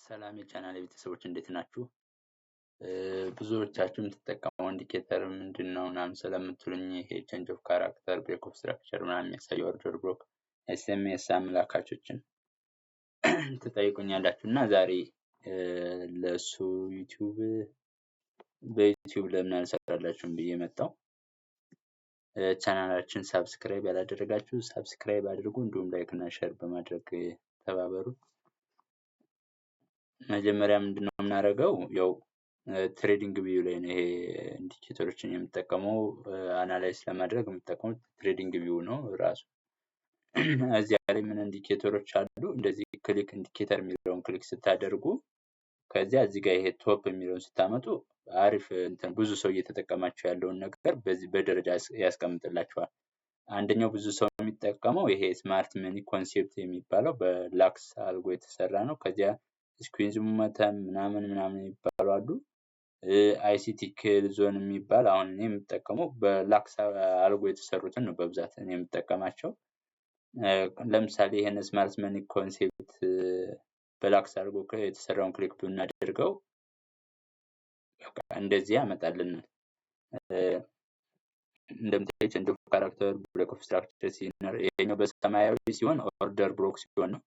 ሰላም የቻናል ቤተሰቦች እንዴት ናችሁ? ብዙዎቻችሁ የምትጠቀመው ኢንዲኬተር ምንድነው ምናምን ስለምትሉኝ ይሄ ቼንጅ ኦፍ ካራክተር ብሬክ ኦፍ ስትራክቸር ምናምን የሚያሳየው ኦርደር ብሎክ ኤስኤምኤስ አመላካቾችን ትጠይቁኛላችሁ እና ዛሬ ለሱ በዩቲዩብ ለምን አልሰራላችሁም ብዬ መጣሁ። ቻናላችን ሰብስክራይብ ያላደረጋችሁ ሰብስክራይብ አድርጉ፣ እንዲሁም ላይክ እና ሼር በማድረግ ተባበሩ። መጀመሪያ ምንድነው የምናደርገው? ያው ትሬዲንግ ቪው ላይ ነው ይሄ ኢንዲኬተሮችን የምጠቀመው አናላይዝ ለማድረግ የምጠቀመው ትሬዲንግ ቪው ነው ራሱ። እዚያ ላይ ምን ኢንዲኬተሮች አሉ? እንደዚህ ክሊክ ኢንዲኬተር የሚለውን ክሊክ ስታደርጉ ከዚያ እዚህ ጋር ይሄ ቶፕ የሚለውን ስታመጡ አሪፍ እንትን ብዙ ሰው እየተጠቀማቸው ያለውን ነገር በዚህ በደረጃ ያስቀምጥላችኋል። አንደኛው ብዙ ሰው የሚጠቀመው ይሄ ስማርት መኒ ኮንሴፕት የሚባለው በላክስ አልጎ የተሰራ ነው። ከዚያ ስኩዊንዝ ሞመንተም ምናምን የሚባሉ አሉ። አይሲቲ ኪል ዞን የሚባል አሁን እኔ የምጠቀመው በላክስ አልጎ የተሰሩትን ነው በብዛት እኔ የምጠቀማቸው። ለምሳሌ ይሄን ስማርት መኒ ኮንሴፕት በላክስ አልጎ የተሰራውን ክሊክ ብናደርገው እንደዚህ ያመጣልናል። እንደምታዩት ቼንጅ ኦፍ ካራክተር ብሬክ ኦፍ ስትራክቸር ሲኖር ይሄኛው በሰማያዊ ሲሆን ኦርደር ብሎክ ሲሆን ነው።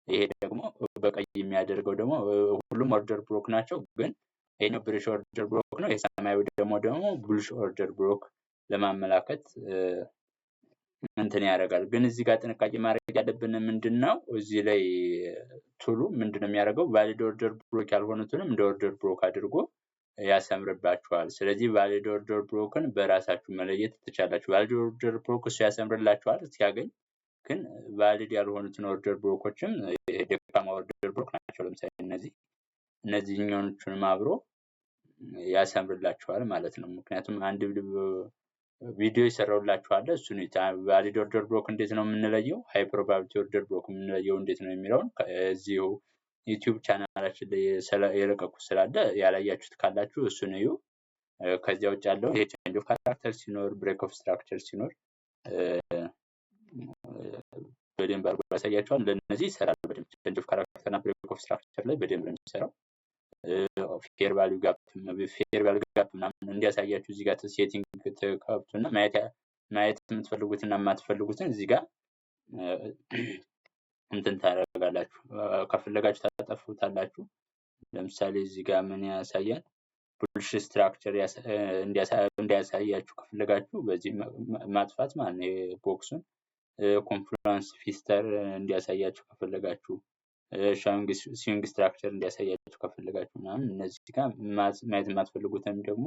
ይሄ ደግሞ በቀይ የሚያደርገው ደግሞ ሁሉም ኦርደር ብሎክ ናቸው፣ ግን ይሄኛው ብሪሽ ኦርደር ብሎክ ነው። የሰማያዊ ደግሞ ቡልሽ ኦርደር ብሎክ ለማመላከት እንትን ያደርጋል። ግን እዚህ ጋር ጥንቃቄ ማድረግ ያለብን ምንድነው? እዚህ ላይ ቱሉ ምንድነው የሚያደርገው? ቫሊድ ኦርደር ብሎክ ያልሆኑትንም እንደ ኦርደር ብሎክ አድርጎ ያሰምርባችኋል። ስለዚህ ቫሊድ ኦርደር ብሎክን በራሳችሁ መለየት ትችላላችሁ። ቫሊድ ኦርደር ብሎክ እሱ ያሰምርላችኋል ሲያገኝ፣ ግን ቫሊድ ያልሆኑትን ኦርደር ብሎኮችም ደካማ ኦርደር ብሎክ ናቸው። ለምሳሌ እነዚህኞቹንም አብሮ ያሰምርላችኋል ማለት ነው። ምክንያቱም አንድ ቪዲዮ ይሰራውላችኋል። እሱን ቫሊድ ኦርደር ብሎክ እንዴት ነው የምንለየው፣ ሃይ ፕሮባቢሊቲ ኦርደር ብሎክ የምንለየው እንዴት ነው የሚለውን እዚሁ ዩቲዩብ ቻናላችን ላይ የለቀቁት ስላለ ያላያችሁት ካላችሁ እሱን እዩ። ከዚያ ውጭ ያለው ይሄ ቼንጅ ኦፍ ካራክተር ሲኖር ብሬክ ኦፍ ስትራክቸር ሲኖር በደንብ አድርጎ ያሳያችኋል። ለነዚህ ይሰራል በደንብ ቼንጅ ኦፍ ካራክተር እና ብሬክ ኦፍ ስትራክቸር ላይ በደንብ ነው የሚሰራው። ፌር ቫልዩ ጋፕ ምናምን እንዲያሳያችሁ እዚህ ጋር ሴቲንግ ተከፍቱና ማየት የምትፈልጉትና የማትፈልጉትን እዚህ ጋር እንትን ታደርጋላችሁ። ከፈለጋችሁ ታጠፉታላችሁ። ለምሳሌ እዚህ ጋር ምን ያሳያል? ቡልሽ ስትራክቸር እንዲያሳያችሁ ከፈለጋችሁ በዚህ ማጥፋት ማለት ነው ቦክሱን። ኮንፍሉንስ ፊስተር እንዲያሳያችሁ ከፈለጋችሁ፣ ስዊንግ ስትራክቸር እንዲያሳያችሁ ከፈለጋችሁ ምናምን እነዚህ ጋር ማየት የማትፈልጉትን ደግሞ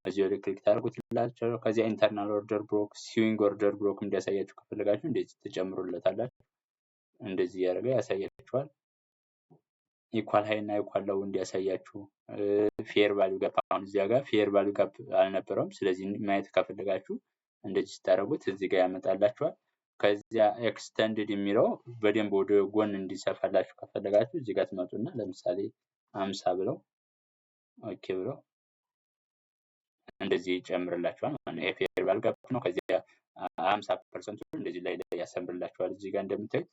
እዚህ ወደ ክሊክ ታደርጉታላችሁ። ከዚያ ኢንተርናል ኦርደር ብሎክ፣ ስዊንግ ኦርደር ብሎክ እንዲያሳያችሁ ከፈለጋችሁ እንደዚህ ትጨምሩለታላችሁ። እንደዚህ ያደርጋ ያሳያችኋል። ኢኳል ሃይ እና ኢኳል ሎው እንዲያሳያችሁ፣ ፌር ቫልዩ ጋፕ አሁን እዚያ ጋር ፌር ቫልዩ ጋፕ አልነበረውም። ስለዚህ ማየት ከፈለጋችሁ እንደዚህ ስታደርጉት እዚህ ጋር ያመጣላችኋል። ከዚያ ኤክስተንድድ የሚለው በደንብ ወደ ጎን እንዲሰፋላችሁ ከፈለጋችሁ እዚህ ጋር ትመጡና ለምሳሌ 50 ብለው ኦኬ ብለው እንደዚህ ይጨምርላችኋል ማለት ነው። ይሄ ፌር ቫልዩ ጋፕ ነው። ከዚያ 50% እንደዚህ ላይ ያሰምርላችኋል። እዚህ ጋር እንደምታዩት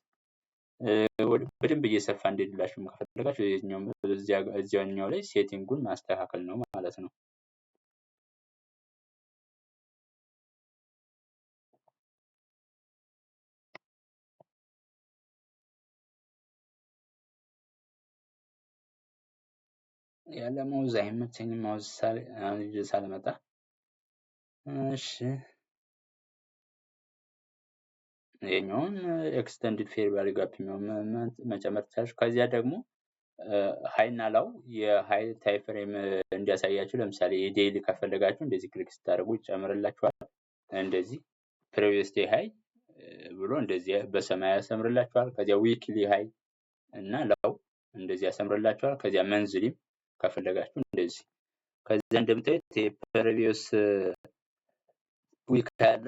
በደንብ እየሰፋ እንዲልላችሁ ከፈለጋችሁ እዚያኛው ላይ ሴቲንጉን ማስተካከል ነው ማለት ነው። ያለ ማውዝ አይመቸኝም። ማውዝ ሳልመጣ እሺ፣ ይሄኛውን ኤክስተንድድ ፌር ቫልዩ ጋፕ መጨመር ትችላላችሁ። ከዚያ ደግሞ ሃይ እና ላው የሃይ ታይም ፍሬም እንዲያሳያችሁ ለምሳሌ የዴይሊ ከፈለጋችሁ እንደዚህ ክሊክ ስታደርጉ ይጨምርላችኋል። እንደዚህ ፕሪቪየስ ዴይ ሃይ ብሎ እንደዚህ በሰማያዊ ያሰምርላችኋል። ከዚያ ዊክሊ ሃይ እና ላው እንደዚህ ያሰምርላችኋል። ከዚያ መንዝሊም ከፈለጋችሁ እንደዚህ። ከዚያ እንደምታዩት ፕሪቪየስ ዊክ አለ፣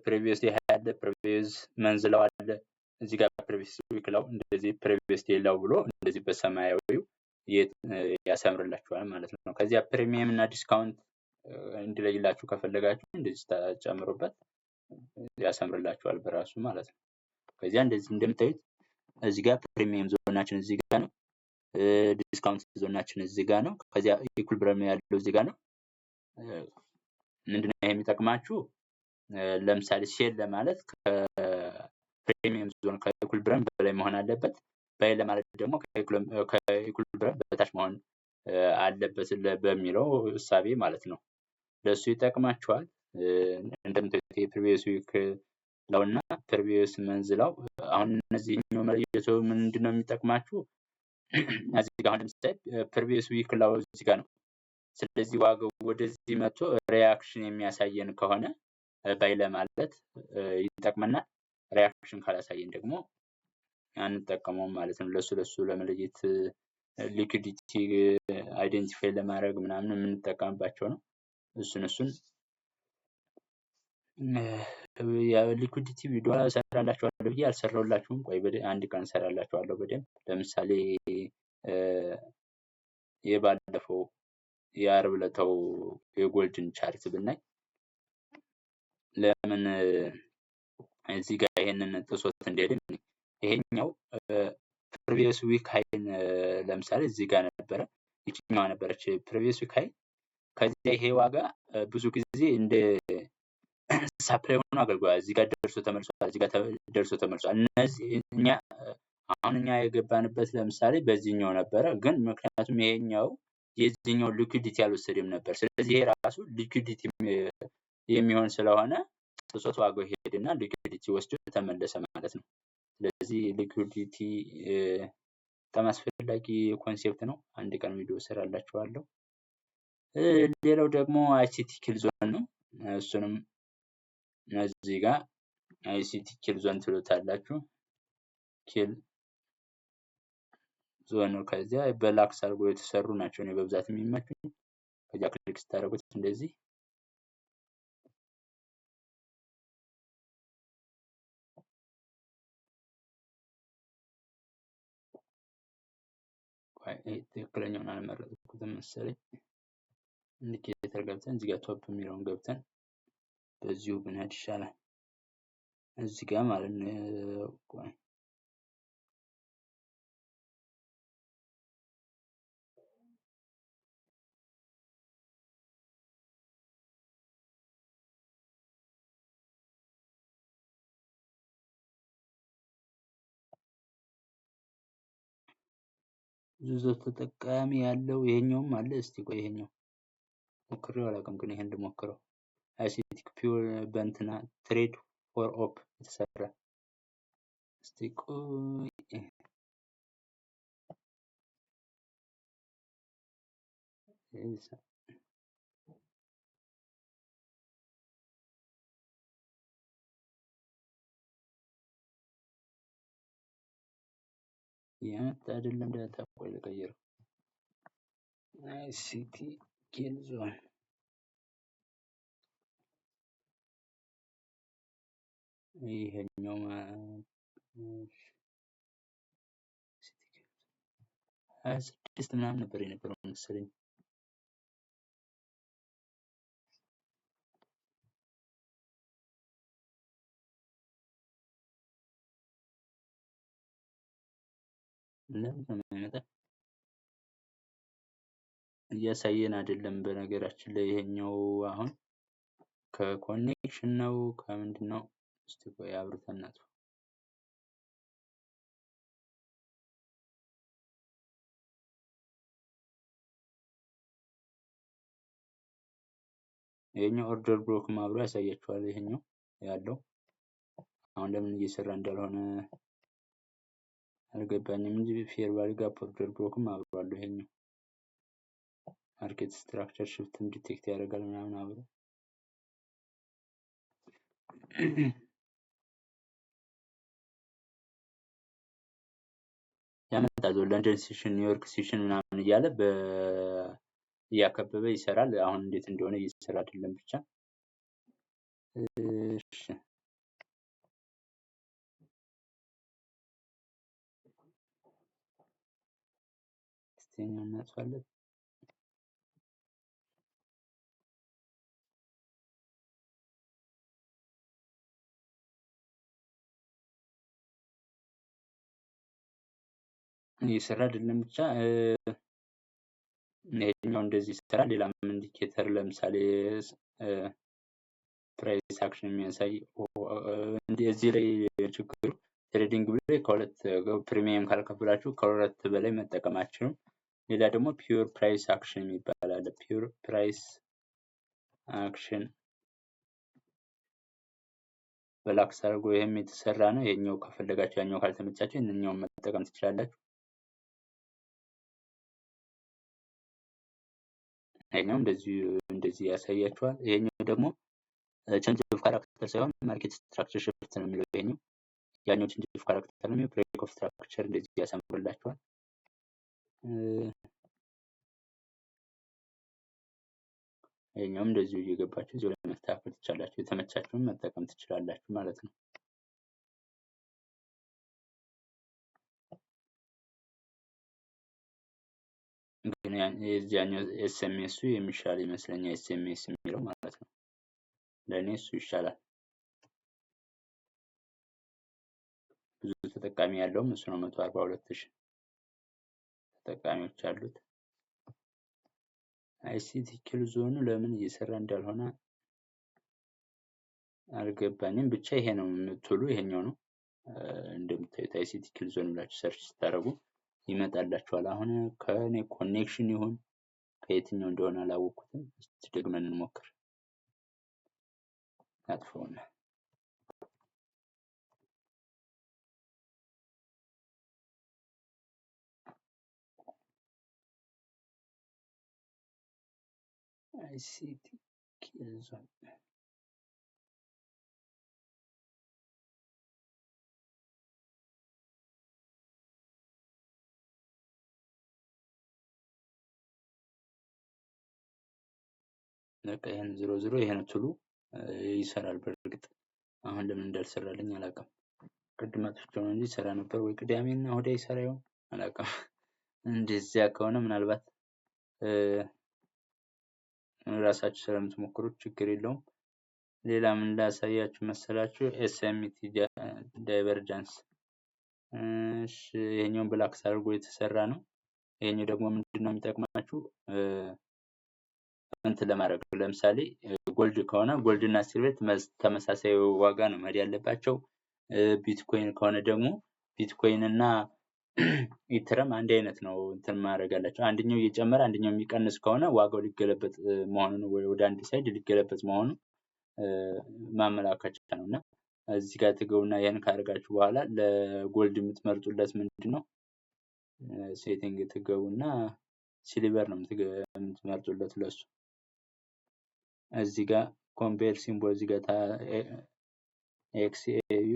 ፕሪቪየስ ዴይ አለ፣ ፕሪቪየስ መንዝ ላው አለ። እዚህ ጋር ፕሪቪየስ ዊክ ላው እንደዚህ ፕሪቪየስ ዴይ ላው ብሎ እንደዚህ በሰማያዊው ያሰምርላችኋል ማለት ነው። ከዚያ ፕሪሚየም እና ዲስካውንት እንዲለይላችሁ ከፈለጋችሁ እንደዚህ ተጨምሩበት ያሰምርላችኋል በራሱ ማለት ነው። ከዚያ እንደዚህ እንደምታዩት እዚህ ጋር ፕሪሚየም ዞናችን እዚህ ጋር ነው። ዲስካውንት ዞናችን እዚህ ጋር ነው። ከዚያ ኢኩሊብሪየም ያለው እዚህ ጋር ነው። ምንድነው ይሄ የሚጠቅማችሁ? ለምሳሌ ሴል ለማለት ከፕሪሚየም ዞን ከኢኩሊብሪየም በላይ መሆን አለበት። ባይ ለማለት ደግሞ ከኢኩሊብሪየም በታች መሆን አለበት በሚለው እሳቤ ማለት ነው። ለሱ ይጠቅማችኋል። እንደምታዩት የፕሪቪየስ ዊክ ለውና ፕሪቪየስ መንዝ ላው አሁን እነዚህኛው መለየቱ ምንድነው የሚጠቅማችሁ? እዚህ ጋር አሁን ለምሳሌ ፕሪቪየስ ዊክ ላው እዚህ ጋር ነው። ስለዚህ ዋጋው ወደዚህ መጥቶ ሪአክሽን የሚያሳየን ከሆነ ባይ ለማለት ይጠቅመናል። ሪአክሽን ካላሳየን ደግሞ አንጠቀመውም ማለት ነው። ለሱ ለመለየት ሊኩዲቲ አይደንቲፋይ ለማድረግ ምናምን የምንጠቀምባቸው ነው። እሱን ሊኩዲቲ ቪዲዮ እሰራላችኋለሁ ብዬ አልሰራሁላችሁም። ቆይ አንድ ቀን እሰራላችኋለሁ በደንብ። ለምሳሌ የባለፈው የዓርብ ዕለታው የጎልድን ቻርት ብናይ ለምን እዚህ ጋር ይሄንን ጥሶት እንደሄድን ይሄኛው ፕሪቪየስ ዊክ ሃይን ለምሳሌ እዚህ ጋር ነበረ፣ ይችኛዋ ነበረች ፕሪቪየስ ዊክ ሃይ። ከዚያ ይሄ ዋጋ ብዙ ጊዜ እንደ ሳፕላይ ሆኖ አገልግሏል። እዚህ ጋር ደርሶ ተመልሷል፣ እዚህ ጋር ደርሶ ተመልሷል። እነዚህ አሁን እኛ የገባንበት ለምሳሌ በዚህኛው ነበረ፣ ግን ምክንያቱም ይሄኛው የዚህኛው ሊኩዲቲ አልወሰደም ነበር። ስለዚህ ይሄ ራሱ ሊኩዲቲ የሚሆን ስለሆነ ጥሶት ዋጋው ሄድና ሊኩዲቲ ወስዶ ተመለሰ ማለት ነው። ስለዚህ ሊኩዲቲ በጣም አስፈላጊ ኮንሴፕት ነው። አንድ ቀን ቪዲዮ እሰራላችኋለሁ። ሌላው ደግሞ አይሲቲ ኪል ዞን ነው። እሱንም እዚህ ጋር አይሲቲ ኪል ዞን ትሉታላችሁ። ኪል ዞን ነው። ከዚያ በላክስ አድርጎ የተሰሩ ናቸው እኔ በብዛት የሚመቹኝ። ከዚያ ክሊክ ስታደርጉት እንደዚህ ትክክለኛውን አልመረጥኩትም መሰለኝ። ኢንዲኬተር ገብተን እዚህ ጋር ቶፕ የሚለውን ገብተን በዚሁ ብንሄድ ይሻላል። እዚህ ጋር ማለት ነው። ቆይ ብዙ ተጠቃሚ ያለው ይሄኛውም አለ። እስቲ ቆይ ይሄኛው ሞክሬው አላውቅም፣ ግን ይሄን ልሞክረው። አይሲቲ ፒውር በእንትና ትሬድ ፎር ኦፕ የተሰራ እስቲ ቆይ ያመጣ አይደለም ዳታ። ቆይ ልቀይረው። አይሲቲ ኪል ዞን ይሄኛው 26 ምናምን ነበር የነበረው መሰለኝ። ለምን ነው የማይመጣ? እያሳየን አይደለም። በነገራችን ላይ ይሄኛው አሁን ከኮኔክሽን ነው ከምንድን ነው? እስቲ ቆይ አብርተን እናጥፋው። ይሄኛው ኦርደር ብሎክ አብሮ ያሳያችኋል። ይሄኛው ያለው አሁን ለምን እየሰራ እንዳልሆነ አልገባኝም እንጂ ፌር ቫልዩ ጋፕ ኦርደር ብሎክም አብሮ አለው። ይሄኛው ማርኬት ስትራክቸር ሽፍትን ዲቴክት ያደርጋል ምናምን አብሮ ያመጣል። ለንደን ሴሽን፣ ኒውዮርክ ሴሽን ምናምን እያለ እያከበበ ይሰራል። አሁን እንዴት እንደሆነ እየሰራ አይደለም ብቻ። እሺ እስቲ እናጥፋለን። እየሰራ አይደለም ብቻ ይሄኛው እንደዚህ ይሰራል። ሌላም ኢንዲኬተር ለምሳሌ ፕራይስ አክሽን የሚያሳይ እዚህ ላይ ችግሩ ትሬዲንግ ላይ ከሁለት ፕሪሚየም ካልከፈላችሁ ከሁለት በላይ መጠቀም አትችሉም። ሌላ ደግሞ ፒውር ፕራይስ አክሽን የሚባል አለ። ፒውር ፕራይስ አክሽን በላክስ አድርጎ ይሄም የተሰራ ነው። ይሄኛው ከፈለጋችሁ ያኛው ካልተመቻችሁ ይሄንኛውን መጠቀም ትችላላችሁ። ይሄኛው እንደዚህ ያሳያችኋል። ይሄኛው ደግሞ ቼንጅ ኦፍ ካራክተር ሳይሆን ማርኬት ስትራክቸር ሽፍት ነው የሚለው ይሄኛው። ያኛው ቼንጅ ኦፍ ካራክተር ነው። ብሬክ ኦፍ ስትራክቸር እንደዚህ ያሳምርላችኋል። ይሄኛውም እንደዚሁ እየገባችሁ እዚሁ ላይ መስተካከል ትችላላችሁ። የተመቻችሁን መጠቀም ትችላላችሁ ማለት ነው። ግን የዚያኛው ኤስኤምኤሱ የሚሻል ይመስለኛል። ኤስኤምኤስ የሚለው ማለት ነው። ለእኔ እሱ ይሻላል። ብዙ ተጠቃሚ ያለውም እሱ ነው። 142,000 ተጠቃሚዎች አሉት። አይሲቲ ኪል ዞኑ ለምን እየሰራ እንዳልሆነ አልገባኝም። ብቻ ይሄ ነው የምትሉ ይሄኛው ነው። እንደምታዩት አይሲቲ ኪል ዞን ብላችሁ ሰርች ስታደርጉ ይመጣላችኋል። አሁን ከኔ ኮኔክሽን ይሁን ከየትኛው እንደሆነ አላወቅኩትም። እስቲ ደግመን እንሞክር። አጥፎና አይሲቲ ኪል ዞን በቃ ይሄን ዝሮ ይሄ ነው ትሉ ይሰራል። በእርግጥ አሁን ለምን እንዳልሰራልኝ አላውቅም። ቅድም አጥፍቼው ነው እንጂ ይሰራ ነበር። ወይ ቅዳሜና እሑድ ይሰራ ይሆን አላውቅም። እንደዚያ ከሆነ ምናልባት ራሳችሁ ስለምትሞክሩት ችግር የለውም። ሌላ ምን ላሳያችሁ መሰላችሁ? ኤስኤምቲ ዳይቨርጀንስ። እሺ ይሄኛውን ብላክስ አድርጎ የተሰራ ነው። ይሄኛው ደግሞ ምንድነው የሚጠቅማችሁ? እንትን ለማድረግ ለምሳሌ ጎልድ ከሆነ ጎልድ እና ሲልቨር ተመሳሳይ ዋጋ ነው መሄድ ያለባቸው። ቢትኮይን ከሆነ ደግሞ ቢትኮይን እና ኢትረም አንድ አይነት ነው እንትን ማድረግ ያላቸው። አንደኛው እየጨመረ አንደኛው የሚቀንስ ከሆነ ዋጋው ሊገለበጥ መሆኑን ወደ አንድ ሳይድ ሊገለበጥ መሆኑን ማመላከቻ ነው። እና እዚህ ጋር ትገቡና ያን ካደረጋችሁ በኋላ ለጎልድ የምትመርጡለት ምንድነው ሴቲንግ ትገቡና ሲልቨር ነው የምትመርጡለት ለሱ። እዚህ ጋር ኮምፔር ሲምቦል እዚህ ጋር ኤክስኤዩ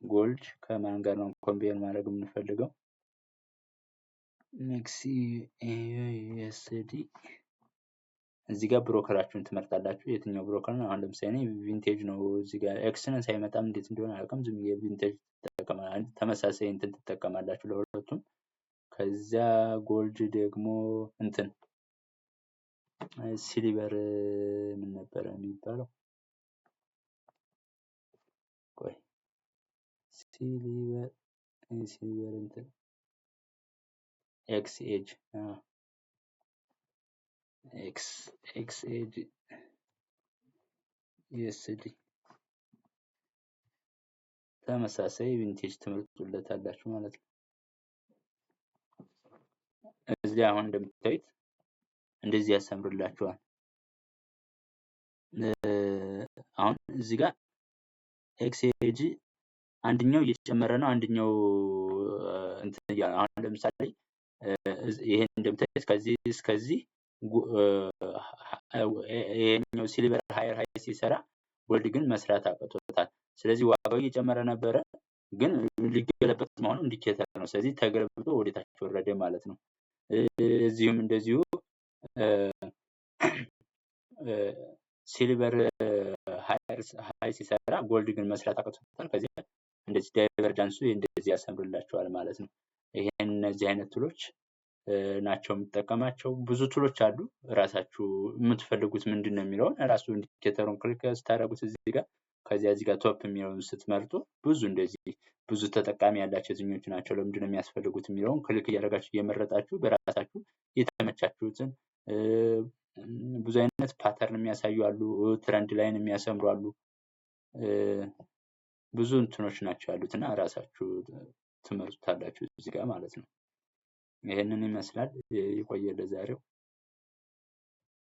ጎልድ ከማን ጋር ነው ኮምፔር ማድረግ የምንፈልገው? ኤክስኤዩ ዩኤስዲ። እዚህ ጋር ብሮከራችሁን ትመርጣላችሁ። የትኛው ብሮከር ነው? አሁን ለምሳሌ ቪንቴጅ ነው። እዚህ ጋር ኤክስን ሳይመጣም እንዴት እንደሆነ አላውቅም። ዝም የቪንቴጅ ተጠቀማላችሁ። ተመሳሳይ እንትን ትጠቀማላችሁ ለሁለቱም። ከዛ ጎልድ ደግሞ እንትን ሲልቨር ምን ነበር የሚባለው? ቆይ ሲልቨር እንትን ኤክስ ኤጅ ዩኤስዲ ተመሳሳይ ቪንቴጅ ትመርጡለታላችሁ ማለት ነው። እዚህ አሁን እንደምታዩት እንደዚህ ያሰምርላችኋል። አሁን እዚህ ጋር ኤክስኤጂ አንደኛው እየጨመረ ነው፣ አንደኛው እንትን እያለ አሁን ለምሳሌ ይሄን እንደምታዩት ከዚህ እስከዚህ ይሄኛው ሲልቨር ሃየር ሃይ ሲሰራ ጎልድ ግን መስራት አቅቶታል። ስለዚህ ዋጋው እየጨመረ ነበረ ግን ሊገለበጥ መሆኑ ኢንዲኬተር ነው። ስለዚህ ተገለብጦ ወደታች ወረደ ማለት ነው። እዚሁም እንደዚሁ ሲልቨር ሃይ ሲሰራ ጎልድ ግን መስራት አቅቶታል። ከዚህ እንደዚህ ዳይቨርጀንሱ እንደዚህ ያሰምርላችኋል ማለት ነው። ይሄን እነዚህ አይነት ቱሎች ናቸው የምትጠቀማቸው። ብዙ ቱሎች አሉ። ራሳችሁ የምትፈልጉት ምንድነው የሚለውን ራሱ ኢንዲኬተሩን ክሊክ ስታደርጉት እዚህ ጋር ከዚያ እዚህ ጋር ቶፕ የሚለውን ስትመርጡ ብዙ እንደዚህ ብዙ ተጠቃሚ ያላቸው የትኞቹ ናቸው ለምንድነው የሚያስፈልጉት የሚለውን ክሊክ እያደረጋችሁ እየመረጣችሁ በራሳችሁ የተመቻችሁትን ብዙ አይነት ፓተርን የሚያሳዩ አሉ፣ ትሬንድ ላይን የሚያሰምሩ አሉ። ብዙ እንትኖች ናቸው ያሉትና ራሳችሁ ትመርጡታላችሁ እዚህ ጋር ማለት ነው። ይሄንን ይመስላል። ይቆየን ለዛሬው።